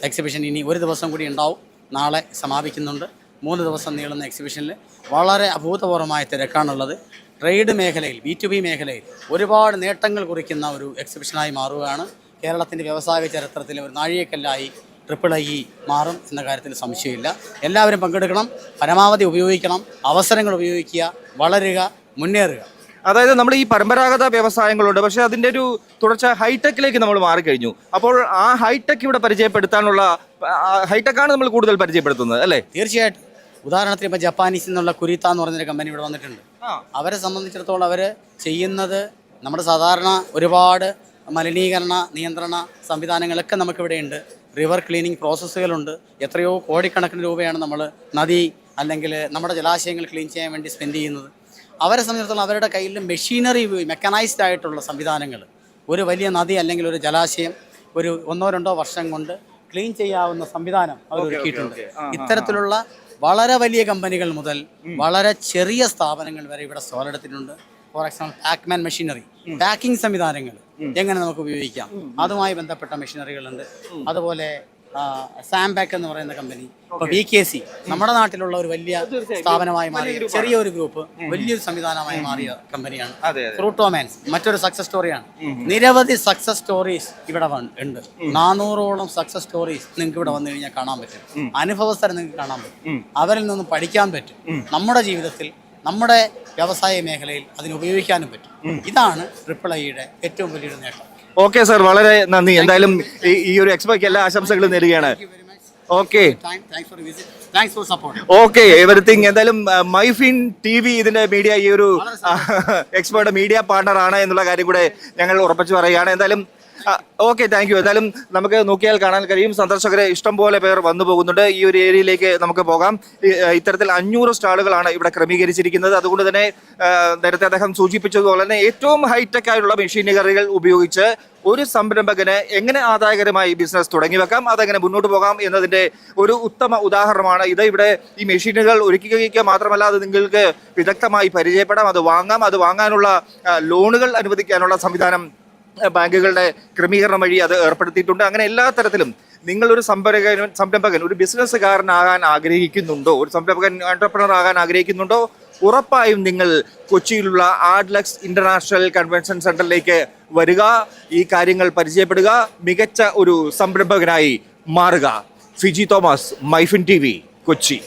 എക്സിബിഷൻ ഇനി ഒരു ദിവസം കൂടി ഉണ്ടാവും, നാളെ സമാപിക്കുന്നുണ്ട്. 3 ദിവസം നീളുന്ന എക്സിബിഷനിൽ വളരെ അഭൂതപൂർവമായ തിരക്കാണുള്ളത്. ട്രേഡ് മേഖലയിൽ, B2B മേഖലയിൽ ഒരുപാട് നേട്ടങ്ങൾ കുറിക്കുന്ന ഒരു എക്സിബിഷനായി മാറുകയാണ്. കേരളത്തിൻ്റെ വ്യവസായ ചരിത്രത്തിലെ ഒരു നാഴികക്കല്ലായി IIE മാറും എന്ന കാര്യത്തിൽ സംശയമില്ല. എല്ലാവരും പങ്കെടുക്കണം, പരമാവധി ഉപയോഗിക്കണം, അവസരങ്ങൾ ഉപയോഗിക്കുക, വളരുക, മുന്നേറുക. അതായത് നമ്മൾ ഈ പരമ്പരാഗത വ്യവസായങ്ങളുണ്ട്, പക്ഷേ അതിൻ്റെ ഒരു തുടർച്ച ഹൈടെക്കിലേക്ക് നമ്മൾ മാറിക്കഴിഞ്ഞു. അപ്പോൾ ആ ഹൈടെക് ഇവിടെ പരിചയപ്പെടുത്താനുള്ള ഹൈടെക്കാണ് നമ്മൾ കൂടുതൽ പരിചയപ്പെടുത്തുന്നത് അല്ലേ? തീർച്ചയായിട്ടും. ഉദാഹരണത്തിന് ഇപ്പോൾ ജപ്പാനീസിൽ നിന്നുള്ള കുരിത്ത എന്ന് പറഞ്ഞൊരു കമ്പനി ഇവിടെ വന്നിട്ടുണ്ട്. അവരെ സംബന്ധിച്ചിടത്തോളം അവർ ചെയ്യുന്നത് നമ്മുടെ സാധാരണ ഒരുപാട് മലിനീകരണ നിയന്ത്രണ സംവിധാനങ്ങളൊക്കെ നമുക്കിവിടെ ഉണ്ട്. റിവർ ക്ലീനിങ് പ്രോസസ്സുകളുണ്ട്. എത്രയോ കോടിക്കണക്കിന് രൂപയാണ് നമ്മൾ നദി അല്ലെങ്കിൽ നമ്മുടെ ജലാശയങ്ങൾ ക്ലീൻ ചെയ്യാൻ വേണ്ടി സ്പെൻഡ് ചെയ്യുന്നത്. അവരെ സംബന്ധിച്ചിടത്തോളം അവരുടെ കയ്യിൽ മെഷീനറി, മെക്കനൈസ്ഡ് ആയിട്ടുള്ള സംവിധാനങ്ങൾ, ഒരു വലിയ നദി അല്ലെങ്കിൽ ഒരു ജലാശയം ഒരു 1-2 വർഷം കൊണ്ട് ക്ലീൻ ചെയ്യാവുന്ന സംവിധാനം അവർ ഒരുക്കിയിട്ടുണ്ട്. ഇത്തരത്തിലുള്ള വളരെ വലിയ കമ്പനികൾ മുതൽ വളരെ ചെറിയ സ്ഥാപനങ്ങൾ വരെ ഇവിടെ സ്റ്റോളെടുത്തിട്ടുണ്ട്. For example Pac-Man machinery, packing സംവിധാനങ്ങൾ എങ്ങനെ നമുക്ക് ഉപയോഗിക്കാം, അതുമായി ബന്ധപ്പെട്ട മെഷീനറികളുണ്ട്. അതുപോലെ സാംബാക്ക് എന്ന് പറയുന്ന കമ്പനി, ഇപ്പോൾ BKC നമ്മുടെ നാട്ടിലുള്ള ഒരു വലിയ സ്ഥാപനമായി മാറിയ ചെറിയൊരു ഗ്രൂപ്പ് വലിയൊരു സംവിധാനമായി മാറിയ കമ്പനിയാണ്. ഫ്രൂട്ടോമാൻസ് മറ്റൊരു സക്സസ് സ്റ്റോറിയാണ്. നിരവധി സക്സസ് സ്റ്റോറീസ് ഇവിടെ ഉണ്ട്. 400ഓളം സക്സസ് സ്റ്റോറീസ് നിങ്ങൾക്ക് ഇവിടെ വന്നു കഴിഞ്ഞാൽ കാണാൻ പറ്റും. അനുഭവസ്ഥരെ നിങ്ങൾക്ക് കാണാൻ പറ്റും, അവരിൽ നിന്നും പഠിക്കാൻ പറ്റും. നമ്മുടെ ജീവിതത്തിൽ, നമ്മുടെ വ്യവസായ മേഖലയിൽ അതിന് ഉപയോഗിക്കാനും പറ്റും. ഇതാണ് IIIയുടെ ഏറ്റവും വലിയൊരു നേട്ടം. ഓക്കെ സാർ, വളരെ നന്ദി. എന്തായാലും ഈ ഒരു എക്സ്പോയ്ക്ക് എല്ലാ ആശംസകളും നേരുകയാണ്. Okay, okay, everything. എന്തായാലും മൈഫിൻ TV ഇതിന്റെ മീഡിയ, ഈ ഒരു എക്സ്പോയുടെ മീഡിയ പാർട്ണർ ആണ് എന്നുള്ള കാര്യം കൂടെ ഞങ്ങൾ ഉറപ്പിച്ചു പറയുകയാണ്. എന്തായാലും ഓക്കെ, താങ്ക് യു. എന്തായാലും നമുക്ക് നോക്കിയാൽ കാണാൻ കഴിയും, സന്ദർശകരെ ഇഷ്ടം പോലെ പേർ വന്നു പോകുന്നുണ്ട്. ഈ ഒരു ഏരിയയിലേക്ക് നമുക്ക് പോകാം. ഇത്തരത്തിൽ 500 സ്റ്റാളുകളാണ് ഇവിടെ ക്രമീകരിച്ചിരിക്കുന്നത്. അതുകൊണ്ട് തന്നെ നേരത്തെ അദ്ദേഹം സൂചിപ്പിച്ചതുപോലെ തന്നെ ഏറ്റവും ഹൈടെക് ആയിട്ടുള്ള മെഷീനറികൾ ഉപയോഗിച്ച് ഒരു സംരംഭകന് എങ്ങനെ ആദായകരമായി ബിസിനസ് തുടങ്ങി വെക്കാം, അതെങ്ങനെ മുന്നോട്ട് പോകാം എന്നതിൻ്റെ ഒരു ഉത്തമ ഉദാഹരണമാണ് ഇത്. ഇവിടെ ഈ മെഷീനുകൾ ഒരുക്കുക മാത്രമല്ല, അത് നിങ്ങൾക്ക് വിദഗ്ധമായി പരിചയപ്പെടാം, അത് വാങ്ങാം. അത് വാങ്ങാനുള്ള ലോണുകൾ അനുവദിക്കാനുള്ള സംവിധാനം ബാങ്കുകളുടെ ക്രമീകരണം വഴി അത് ഏർപ്പെടുത്തിയിട്ടുണ്ട്. അങ്ങനെ എല്ലാ തരത്തിലും നിങ്ങളൊരു സംരംഭകൻ ഒരു ബിസിനസ്സുകാരനാകാൻ ആഗ്രഹിക്കുന്നുണ്ടോ, ഒരു സംരംഭകൻ എന്റർപ്രണർ ആകാൻ ആഗ്രഹിക്കുന്നുണ്ടോ, ഉറപ്പായും നിങ്ങൾ കൊച്ചിയിലുള്ള ആഡ്ലക്സ് ഇന്റർനാഷണൽ കൺവെൻഷൻ സെന്ററിലേക്ക് വരിക, ഈ കാര്യങ്ങൾ പരിചയപ്പെടുക, മികച്ച ഒരു സംരംഭകനായി മാറുക. Figi Thomas, MyFin TV, Kochi.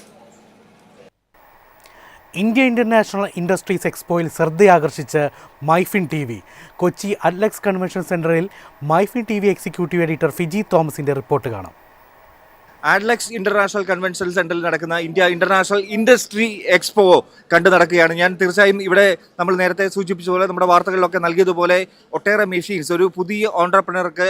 India international industries എക്സ്പോയിൽ ശ്രദ്ധയാകർഷിച്ച് MyFin TV. Kochi Adlux convention സെൻറ്ററിൽ MyFin TV executive editor Figi തോമസിൻ്റെ റിപ്പോർട്ട് കാണാം. ആഡ്ലക്സ് ഇന്റർനാഷണൽ കൺവെൻഷൻ സെന്ററിൽ നടക്കുന്ന ഇന്ത്യ ഇന്റർനാഷണൽ ഇൻഡസ്ട്രി എക്സ്പോ കണ്ടു നടക്കുകയാണ് ഞാൻ. തീർച്ചയായും ഇവിടെ നമ്മൾ നേരത്തെ സൂചിപ്പിച്ചതുപോലെ, നമ്മുടെ വാർത്തകളിലൊക്കെ നൽകിയതുപോലെ, ഒട്ടേറെ മെഷീൻസ് ഒരു പുതിയ ഓൺട്രപ്രണർക്ക്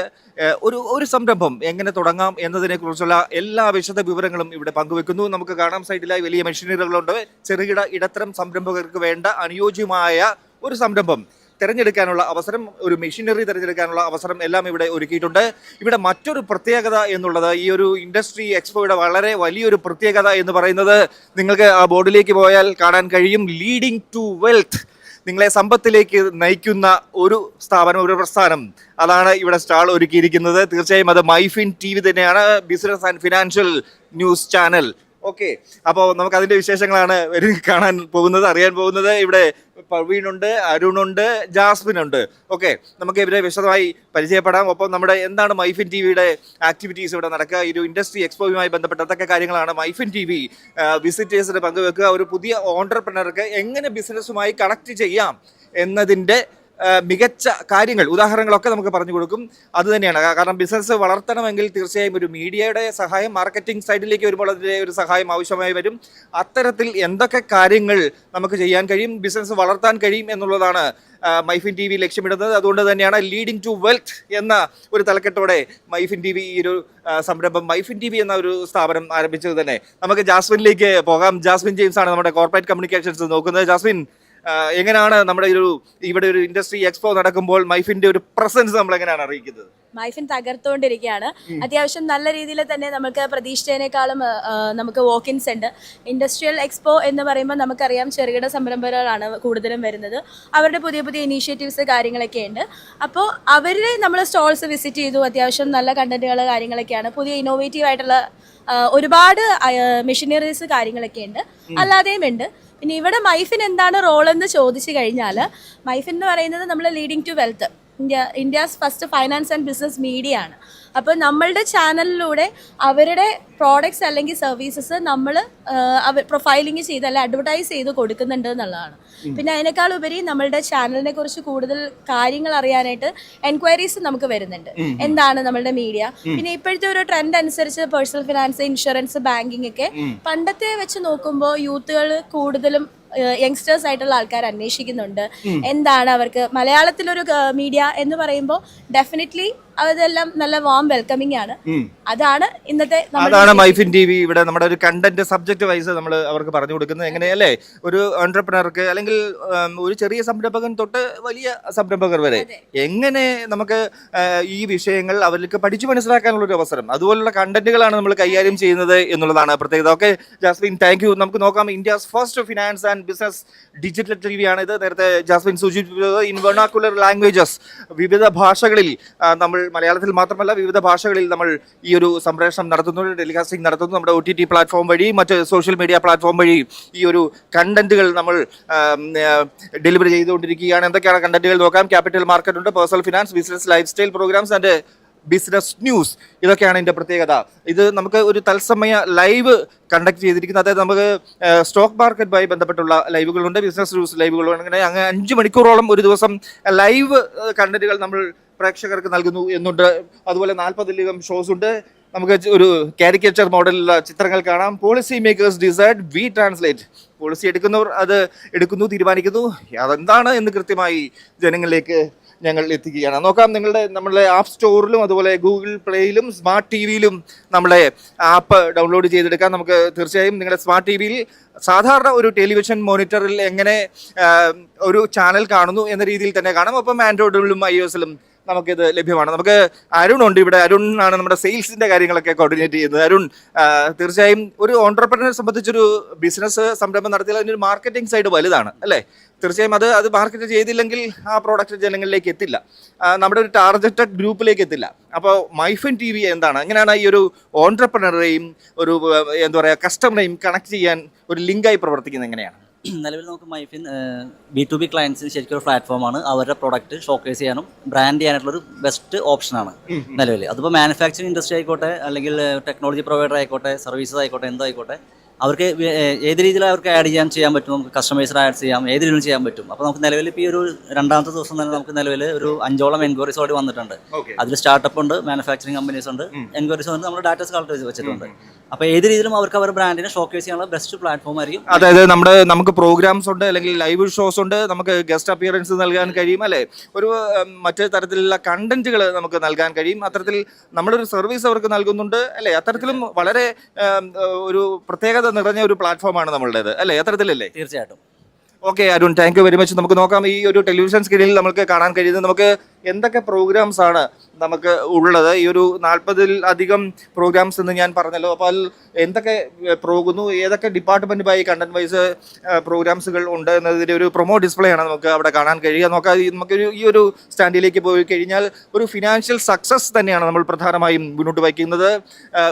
ഒരു സംരംഭം എങ്ങനെ തുടങ്ങാം എന്നതിനെക്കുറിച്ചുള്ള എല്ലാ വിശദ വിവരങ്ങളും ഇവിടെ പങ്കുവെക്കുന്നു. നമുക്ക് കാണാം, സൈഡിലായി വലിയ മെഷീനറികളുണ്ട്. ചെറുകിട ഇടത്തരം സംരംഭകർക്ക് വേണ്ട അനുയോജ്യമായ ഒരു സംരംഭം തിരഞ്ഞെടുക്കാനുള്ള അവസരം, ഒരു മെഷീനറി തിരഞ്ഞെടുക്കാനുള്ള അവസരം എല്ലാം ഇവിടെ ഒരുക്കിയിട്ടുണ്ട്. ഇവിടെ മറ്റൊരു പ്രത്യേകത എന്നുള്ളത്, ഈ ഒരു ഇൻഡസ്ട്രി എക്സ്പോയുടെ വളരെ വലിയൊരു പ്രത്യേകത എന്ന് പറയുന്നത്, നിങ്ങൾക്ക് ആ ബോർഡിലേക്ക് പോയാൽ കാണാൻ കഴിയും, ലീഡിംഗ് ടു വെൽത്ത്, നിങ്ങളെ സമ്പത്തിലേക്ക് നയിക്കുന്ന ഒരു സ്ഥാപനം, ഒരു പ്രസ്ഥാനം, അതാണ് ഇവിടെ സ്റ്റാൾ ഒരുക്കിയിരിക്കുന്നത്. തീർച്ചയായും അത് മൈഫിൻ TV തന്നെയാണ്, business and financial news channel. Okay, അപ്പോൾ നമുക്ക് അതിൻ്റെ വിശേഷങ്ങളാണ് കാണാൻ പോകുന്നത്, അറിയാൻ പോകുന്നത്. ഇവിടെ പ്രവീണുണ്ട്, അരുണുണ്ട്, ജാസ്മിനുണ്ട്. ഓക്കെ, നമുക്ക് ഇവരെ വിശദമായി പരിചയപ്പെടാം. ഒപ്പം നമ്മുടെ എന്താണ് മൈഫിൻ TVയുടെ ആക്ടിവിറ്റീസ് ഇവിടെ നടക്കുക, ഈ ഒരു ഇൻഡസ്ട്രി എക്സ്പോയുമായി ബന്ധപ്പെട്ട എന്തൊക്കെ കാര്യങ്ങളാണ് മൈഫിൻ TV വിസിറ്റേഴ്സിന് പങ്കുവെക്കുക, ഒരു പുതിയ ഓൺട്രപ്രണർക്ക് എങ്ങനെ ബിസിനസ്സുമായി കണക്ട് ചെയ്യാം എന്നതിൻ്റെ മികച്ച കാര്യങ്ങൾ, ഉദാഹരണങ്ങളൊക്കെ നമുക്ക് പറഞ്ഞു കൊടുക്കും. അത് തന്നെയാണ് കാരണം, ബിസിനസ് വളർത്തണമെങ്കിൽ തീർച്ചയായും ഒരു മീഡിയയുടെ സഹായം, മാർക്കറ്റിംഗ് സൈഡിലേക്ക് വരുമ്പോൾ അതിൻ്റെ ഒരു സഹായം ആവശ്യമായി വരും. അത്തരത്തിൽ എന്തൊക്കെ കാര്യങ്ങൾ നമുക്ക് ചെയ്യാൻ കഴിയും, ബിസിനസ് വളർത്താൻ കഴിയും എന്നുള്ളതാണ് മൈഫിൻ TV ലക്ഷ്യമിടുന്നത്. അതുകൊണ്ട് തന്നെയാണ് ലീഡിംഗ് ടു വെൽത്ത് എന്ന ഒരു തലക്കെട്ടോടെ മൈഫിൻ TV ഈ ഒരു സംരംഭം, മൈഫിൻ TV എന്ന ഒരു സ്ഥാപനം ആരംഭിച്ചത് തന്നെ. നമുക്ക് ജാസ്മിനിലേക്ക് പോകാം. ജാസ്മിൻ ജെയിംസ് ആണ് നമ്മുടെ കോർപ്പറേറ്റ് കമ്മ്യൂണിക്കേഷൻസ് നോക്കുന്നത്. ജാസ്മിൻ, എങ്ങനെയാണ് നമ്മുടെ ഇവിടെ ഒരു ഇൻഡസ്ട്രി എക്സ്പോ നടക്കുമ്പോൾ മൈഫിന്റെ ഒരു പ്രസൻസ് നമ്മൾ എങ്ങനെയാണ് അറിയിക്കുന്നത്? മൈഫിൻ തകർത്തുകൊണ്ടിരിക്കുകയാണ്. അത്യാവശ്യം നല്ല രീതിയിൽ തന്നെ നമുക്ക് പ്രതീക്ഷിച്ചതിനേക്കാളും നമുക്ക് വോക്കിൻസ് ഉണ്ട്. ഇൻഡസ്ട്രിയൽ എക്സ്പോ എന്ന് പറയുമ്പോൾ നമുക്കറിയാം ചെറുകിട സംരംഭകരാണ് കൂടുതലും വരുന്നത്. അവരുടെ പുതിയ പുതിയ ഇനീഷ്യേറ്റീവ്സ് കാര്യങ്ങളൊക്കെ ഉണ്ട്. അപ്പോൾ അവരെ നമ്മൾ സ്റ്റോൾസ് വിസിറ്റ് ചെയ്തു. അത്യാവശ്യം നല്ല കണ്ടന്റുകൾ കാര്യങ്ങളൊക്കെയാണ്. പുതിയ ഇന്നോവേറ്റീവ് ആയിട്ടുള്ള ഒരുപാട് മെഷീനറീസ് കാര്യങ്ങളൊക്കെ ഉണ്ട്, അല്ലാതെയും ഉണ്ട്. പിന്നെ ഇവിടെ മൈഫിൻ എന്താണ് റോൾ എന്ന് ചോദിച്ചു കഴിഞ്ഞാൽ, മൈഫിൻ എന്ന് പറയുന്നത് നമ്മൾ leading to wealth, India's first finance and business media ആണ്. അപ്പോൾ നമ്മളുടെ ചാനലിലൂടെ അവരുടെ പ്രോഡക്ട്സ് അല്ലെങ്കിൽ സർവീസസ് നമ്മൾ പ്രൊഫൈലിംഗ് ചെയ്ത് അല്ലെ അഡ്വർടൈസ് ചെയ്ത് കൊടുക്കുന്നുണ്ട് എന്നുള്ളതാണ്. പിന്നെ അതിനേക്കാൾ ഉപരി നമ്മളുടെ ചാനലിനെ കുറിച്ച് കൂടുതൽ കാര്യങ്ങൾ അറിയാനായിട്ട് എൻക്വയറീസ് നമുക്ക് വരുന്നുണ്ട്. എന്താണ് നമ്മളുടെ മീഡിയ. പിന്നെ ഇപ്പോഴത്തെ ഒരു ട്രെൻഡ് അനുസരിച്ച് പേഴ്സണൽ ഫിനാൻസ്, ഇൻഷുറൻസ്, ബാങ്കിങ് ഒക്കെ പണ്ടത്തെ വെച്ച് നോക്കുമ്പോൾ യൂത്തുകൾ കൂടുതലും യങ്സ്റ്റേഴ്സ് ആയിട്ടുള്ള ആൾക്കാർ അന്വേഷിക്കുന്നുണ്ട്. എന്താണ് അവർക്ക് മലയാളത്തിലൊരു മീഡിയ എന്ന് പറയുമ്പോൾ ഡെഫിനറ്റ്ലി അതെല്ലാം നല്ല വാം വെൽക്കമിങ് ആണ്. അതാണ് ഇന്നത്തെ അതാണ് മൈഫിൻ ടി വി ഇവിടെ നമ്മുടെ ഒരു കണ്ടന്റ് സബ്ജക്ട് വൈസ് നമ്മൾ അവർക്ക് പറഞ്ഞു കൊടുക്കുന്നത്. എങ്ങനെയല്ലേ ഒരു എന്റർപ്രണർക്ക് അല്ലെങ്കിൽ ഒരു ചെറിയ സംരംഭകൻ തൊട്ട് വലിയ സംരംഭകർ വരെ എങ്ങനെ നമുക്ക് ഈ വിഷയങ്ങൾ അവർക്ക് പഠിച്ചു മനസ്സിലാക്കാനുള്ള ഒരു അവസരം, അതുപോലുള്ള കണ്ടന്റുകളാണ് നമ്മൾ കൈകാര്യം ചെയ്യുന്നത് എന്നുള്ളതാണ് പ്രത്യേകത. Okay Jasmine, thank you. നമുക്ക് നോക്കാം. India's first finance and business digital T V ആണ് ഇത്. നേരത്തെ ജാസ്മിൻ സൂചിപ്പിച്ചത് ഇൻ വെർണാക്കുലർ ലാംഗ്വേജസ്, വിവിധ ഭാഷകളിൽ നമ്മൾ മലയാളത്തിൽ മാത്രമല്ല വിവിധ ഭാഷകളിൽ നമ്മൾ ഈ ഒരു സംപ്രേഷണം നടത്തുന്നു, ടെലികാസ്റ്റിംഗ് നടത്തുന്നു. നമ്മുടെ OTT പ്ലാറ്റ്ഫോം വഴി മറ്റ് സോഷ്യൽ മീഡിയ പ്ലാറ്റ്ഫോം വഴി ഈ ഒരു കണ്ടന്റുകൾ നമ്മൾ ഡെലിവറി ചെയ്തുകൊണ്ടിരിക്കുകയാണ്. എന്തൊക്കെയാണ് കണ്ടന്റുകൾ നോക്കാം. ക്യാപിറ്റൽ മാർക്കറ്റ് ഉണ്ട്, personal finance, business life style programmes and business news. ഇതൊക്കെയാണ് ഇതിൻ്റെ പ്രത്യേകത. ഇത് നമുക്ക് ഒരു തത്സമയ ലൈവ് കണ്ടക്ട് ചെയ്തിരിക്കുന്നത്. അതായത് നമുക്ക് സ്റ്റോക്ക് മാർക്കറ്റുമായി ബന്ധപ്പെട്ടുള്ള ലൈവുകളുണ്ട്, ബിസിനസ് ന്യൂസ് ലൈവുകളുണ്ട്. അങ്ങനെ 5 മണിക്കൂറോളം ഒരു ദിവസം ലൈവ് കണ്ടന്റുകൾ നമ്മൾ പ്രേക്ഷകർക്ക് നൽകുന്നു എന്നുണ്ട്. അതുപോലെ 40-ലധികം ഷോസ് ഉണ്ട്. നമുക്ക് ഒരു കാരിക്കേച്ചർ മോഡലുള്ള ചിത്രങ്ങൾ കാണാം. Policy makers decide, we translate. Policy എടുക്കുന്നവർ അത് എടുക്കുന്നു, തീരുമാനിക്കുന്നു. അതെന്താണ് എന്ന് കൃത്യമായി ജനങ്ങളിലേക്ക് ഞങ്ങൾ എത്തിക്കുകയാണ്. നോക്കാം, നമ്മളുടെ ആപ്പ് സ്റ്റോറിലും അതുപോലെ ഗൂഗിൾ പ്ലേയിലും സ്മാർട്ട് ടി വിയിലും നമ്മളെ ആപ്പ് ഡൗൺലോഡ് ചെയ്തെടുക്കാം. നമുക്ക് തീർച്ചയായും നിങ്ങളുടെ സ്മാർട്ട് ടി വിയിൽ സാധാരണ ഒരു ടെലിവിഷൻ മോണിറ്ററിൽ എങ്ങനെ ഒരു ചാനൽ കാണുന്നു എന്ന രീതിയിൽ തന്നെ കാണാം. ഒപ്പം ആൻഡ്രോയിഡിലും iOS-ലും നമുക്കിത് ലഭ്യമാണ്. നമുക്ക് അരുൺ ഉണ്ട് ഇവിടെ. അരുണാണ് നമ്മുടെ സെയിൽസിന്റെ കാര്യങ്ങളൊക്കെ കോർഡിനേറ്റ് ചെയ്യുന്നത്. അരുൺ, തീർച്ചയായും ഒരു ഓൺട്രപ്രണറെ സംബന്ധിച്ചൊരു ബിസിനസ് സംരംഭം നടത്തിയാൽ അതിനൊരു മാർക്കറ്റിംഗ് സൈഡ് വലുതാണ് അല്ലേ? തീർച്ചയായും അത് മാർക്കറ്റ് ചെയ്തില്ലെങ്കിൽ ആ പ്രോഡക്റ്റ് ജനങ്ങളിലേക്ക് എത്തില്ല, നമ്മുടെ ഒരു ടാർഗറ്റഡ് ഗ്രൂപ്പിലേക്ക് എത്തില്ല. അപ്പോൾ മൈഫിൻ ടി വി എന്താണ്, എങ്ങനെയാണ് ഈ ഒരു ഓൺട്രപ്രണറെയും ഒരു എന്താ പറയുക കസ്റ്റമറെയും കണക്ട് ചെയ്യാൻ ഒരു ലിങ്കായി പ്രവർത്തിക്കുന്നത് എങ്ങനെയാണ്? നിലവിൽ നമുക്ക് മൈഫിൻ B2B ക്ലയൻസിന് ശരിക്കും ഒരു പ്ലാറ്റ്ഫോമാണ്. അവരുടെ പ്രോഡക്റ്റ് ഷോക്കേസ് ചെയ്യാനും ബ്രാൻഡ് ചെയ്യാനായിട്ടുള്ളൊരു ബെസ്റ്റ് ഓപ്ഷനാണ് നിലവിൽ. അതിപ്പോൾ മാനുഫാക്ചറിങ് ഇൻഡസ്ട്രി ആയിക്കോട്ടെ, അല്ലെങ്കിൽ ടെക്നോളജി പ്രൊവൈഡർ ആയിക്കോട്ടെ, സർവീസസ് ആയിക്കോട്ടെ, എന്തായിക്കോട്ടെ, അവർക്ക് ഏത് രീതിയിൽ അവർക്ക് ആഡ് ചെയ്യാൻ പറ്റും. നമുക്ക് കസ്റ്റമൈസ്ഡ് ആഡ് ചെയ്യാം, ഏത് രീതിയിലും ചെയ്യാൻ പറ്റും. അപ്പോൾ നമുക്ക് നിലവിൽ ഇപ്പോൾ ഈ ഒരു 2ാമത്തെ ദിവസം തന്നെ നമുക്ക് നിലവിൽ ഒരു 5ഓളം എൻക്വയറീസ് ഓടി വന്നിട്ടുണ്ട്. അതിൽ സ്റ്റാർട്ടപ്പ് ഉണ്ട്, മാനുഫാക്ചറിങ് കമ്പനീസ് ഉണ്ട്, എൻക്വയറീസ് ഉണ്ട്, നമ്മൾ ഡാറ്റാസ് കളക്ട് വെച്ചിട്ടുണ്ട്. അപ്പോൾ ഏത് രീതിയിലും അവർക്ക് അവരുടെ ബ്രാൻഡിനെ ഷോക്കേസ് ചെയ്യാനുള്ള ബെസ്റ്റ് പ്ലാറ്റ്ഫോം ആയിരിക്കും. അതായത് നമുക്ക് പ്രോഗ്രാംസ് ഉണ്ട്, അല്ലെങ്കിൽ ലൈവ് ഷോസ് ഉണ്ട്, നമുക്ക് ഗസ്റ്റ് അപ്പിയറൻസ് നൽകാൻ കഴിയും അല്ലേ? ഒരു മറ്റു തരത്തിലുള്ള കണ്ടന്റുകൾ നമുക്ക് നൽകാൻ കഴിയും. അത്തരത്തിൽ നമ്മളൊരു സർവീസ് അവർക്ക് നൽകുന്നുണ്ട് അല്ലേ? അത്തരത്തിലും വളരെ ഒരു പ്രത്യേകത നിറഞ്ഞ ഒരു പ്ലാറ്റ്ഫോമാണ് നമ്മളുടേത് അല്ലേ? അത്തരത്തിലല്ലേ? തീർച്ചയായിട്ടും. Okay Arun, thank you very much. നമുക്ക് നോക്കാം ഈ ഒരു ടെലിവിഷൻ സ്ക്രീനിൽ നമുക്ക് കാണാൻ കഴിയുന്നത് നമുക്ക് എന്തൊക്കെ പ്രോഗ്രാംസ് ആണ് നമുക്ക് ഉള്ളത്. ഈ ഒരു 40-ലധികം പ്രോഗ്രാംസ് എന്ന് ഞാൻ പറഞ്ഞല്ലോ. അപ്പോൾ അതിൽ എന്തൊക്കെ പോകുന്നു, ഏതൊക്കെ ഡിപ്പാർട്ട്മെൻറ്റുമായി കണ്ടന്റ് വൈസ് പ്രോഗ്രാംസുകൾ ഉണ്ട് എന്നതിൻ്റെ ഒരു പ്രൊമോ ഡിസ്പ്ലേ ആണ് നമുക്ക് അവിടെ കാണാൻ കഴിയുക. നമുക്ക് ഈ ഒരു സ്റ്റാൻഡിലേക്ക് പോയി കഴിഞ്ഞാൽ ഒരു ഫിനാൻഷ്യൽ സക്സസ് തന്നെയാണ് നമ്മൾ പ്രധാനമായും മുന്നോട്ട് വയ്ക്കുന്നത്.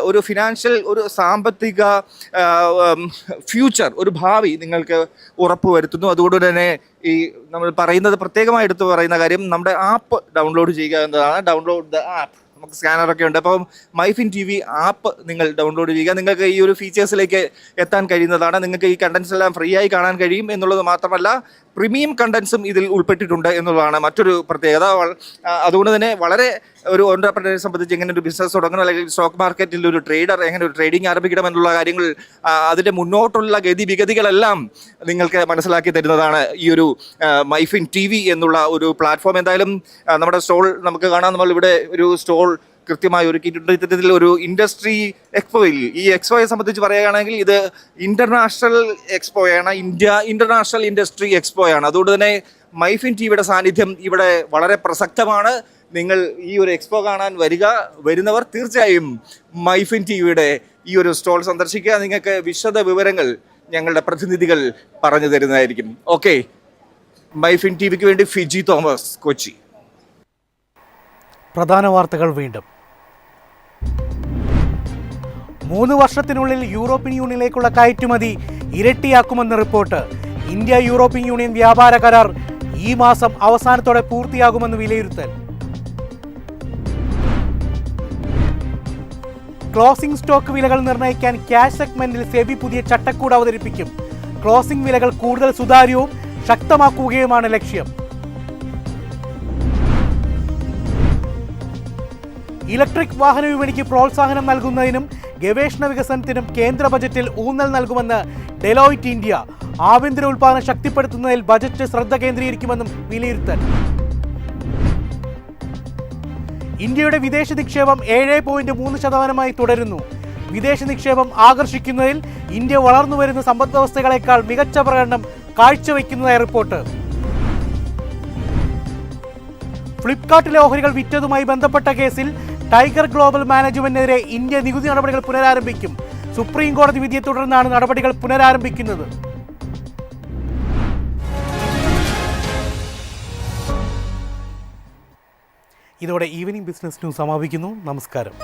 ഒരു ഫിനാൻഷ്യൽ, ഒരു സാമ്പത്തിക ഫ്യൂച്ചർ, ഒരു ഭാവി നിങ്ങൾക്ക് ഉറപ്പുവരുത്തുന്നു. അതുകൊണ്ട് തന്നെ ഈ നമ്മൾ പറയുന്നത് പ്രത്യേകമായി എടുത്തു പറയുന്ന കാര്യം നമ്മുടെ ആപ്പ് ഡൗൺലോഡ് ചെയ്യുക എന്നതാണ്. Download the app. നമുക്ക് സ്കാനറൊക്കെ ഉണ്ട്. അപ്പം മൈഫിൻ ടി വി ആപ്പ് നിങ്ങൾ ഡൗൺലോഡ് ചെയ്യുക. നിങ്ങൾക്ക് ഈ ഒരു ഫീച്ചേഴ്സിലേക്ക് എത്താൻ കഴിയുന്നതാണ്. നിങ്ങൾക്ക് ഈ കണ്ടന്റ്സ് എല്ലാം ഫ്രീ ആയി കാണാൻ കഴിയും എന്നുള്ളത് മാത്രമല്ല, പ്രീമിയം കണ്ടന്റ്സും ഇതിൽ ഉൾപ്പെട്ടിട്ടുണ്ട് എന്നുള്ളതാണ് മറ്റൊരു പ്രത്യേകത. അതുകൊണ്ട് തന്നെ വളരെ ഒരു ഓൺട്രപ്രണറെ സംബന്ധിച്ച് എങ്ങനെ ഒരു ബിസിനസ് തുടങ്ങണം, അല്ലെങ്കിൽ സ്റ്റോക്ക് മാർക്കറ്റിൽ ഒരു ട്രേഡർ എങ്ങനെ ഒരു ട്രേഡിംഗ് ആരംഭിക്കണം എന്നുള്ള കാര്യങ്ങൾ, അതിൻ്റെ മുന്നോട്ടുള്ള ഗതിവിഗതികളെല്ലാം നിങ്ങൾക്ക് മനസ്സിലാക്കി തരുന്നതാണ് ഈ ഒരു മൈഫിൻ ടി വി എന്നുള്ള ഒരു പ്ലാറ്റ്ഫോം. എന്തായാലും നമ്മുടെ സ്റ്റോൾ നമുക്ക് കാണാം. നമ്മളിവിടെ ഒരു സ്റ്റോൾ കൃത്യമായി ഒരുക്കിയിട്ടുണ്ട്. ഇത്തരത്തിൽ ഒരു ഇൻഡസ്ട്രി എക്സ്പോയിൽ, ഈ എക്സ്പോയെ സംബന്ധിച്ച് പറയുകയാണെങ്കിൽ ഇത് ഇന്റർനാഷണൽ എക്സ്പോയാണ്, ഇന്റർനാഷണൽ ഇൻഡസ്ട്രി എക്സ്പോയാണ്. അതുകൊണ്ട് തന്നെ മൈഫിൻ ടിവിയുടെ സാന്നിധ്യം ഇവിടെ വളരെ പ്രസക്തമാണ്. നിങ്ങൾ ഈ ഒരു എക്സ്പോ കാണാൻ വരുന്നവർ തീർച്ചയായും മൈഫിൻ ടിവിയുടെ ഈ ഒരു സ്റ്റോൾ സന്ദർശിക്കുക. നിങ്ങൾക്ക് വിശദ വിവരങ്ങൾ ഞങ്ങളുടെ പ്രതിനിധികൾ പറഞ്ഞു തരുന്നതായിരിക്കും. ഓക്കെ, മൈഫിൻ ടിവിക്ക് വേണ്ടി ഫിജി തോമസ്, കൊച്ചി. പ്രധാന വാർത്തകൾ വീണ്ടും. 3 വർഷത്തിനുള്ളിൽ യൂറോപ്യൻ യൂണിയനിലേക്കുള്ള കയറ്റുമതി ഇരട്ടിയാക്കുമെന്ന് റിപ്പോർട്ട്. ഇന്ത്യ യൂറോപ്യൻ യൂണിയൻ വ്യാപാര കരാർ ഈ മാസം അവസാനത്തോടെ പൂർത്തിയാകുമെന്ന് വിലയിരുത്തൽ. ക്ലോസിംഗ് സ്റ്റോക്ക് വിലകൾ നിർണ്ണയിക്കാൻ ക്യാഷ് സെഗ്മെന്റിൽ സെബി പുതിയ ചട്ടക്കൂട് അവതരിപ്പിക്കും. ക്ലോസിംഗ് വിലകൾ കൂടുതൽ സുതാര്യവും ശക്തമാക്കുകയുമാണ് ലക്ഷ്യം. ഇലക്ട്രിക് വാഹന വിപണിക്ക് പ്രോത്സാഹനം നൽകുന്നതിനും ഗവേഷണ വികസനത്തിനും കേന്ദ്ര ബജറ്റിൽ ഊന്നൽ നൽകുമെന്ന് ഡെലോയിറ്റ് ഇന്ത്യ. ആഭ്യന്തര ഉൽപ്പാദനം ശക്തിപ്പെടുത്തുന്നതിൽ ബജറ്റ് ശ്രദ്ധ കേന്ദ്രീകരിക്കുമെന്നും വിലയിരുത്തൽ. ഇന്ത്യയുടെ വിദേശ നിക്ഷേപം 7.3% തുടരുന്നു. വിദേശ നിക്ഷേപം ആകർഷിക്കുന്നതിൽ ഇന്ത്യ വളർന്നുവരുന്ന സമ്പദ് വ്യവസ്ഥകളെക്കാൾ മികച്ച പ്രകടനം കാഴ്ചവെക്കുന്നതായി റിപ്പോർട്ട്. ഫ്ലിപ്കാർട്ടിലെ ഓഹരികൾ വിറ്റതുമായി ബന്ധപ്പെട്ട കേസിൽ ടൈഗർ ഗ്ലോബൽ മാനേജ്മെന്റിനെതിരെ ഇന്ത്യ നികുതി നടപടികൾ പുനരാരംഭിക്കും. സുപ്രീം കോടതി വിധിയെ തുടർന്നാണ് നടപടികൾ പുനരാരംഭിക്കുന്നത്. ഇതോടെ ഈവനിംഗ് ബിസിനസ് ന്യൂസ് സമാപിക്കുന്നു. നമസ്കാരം.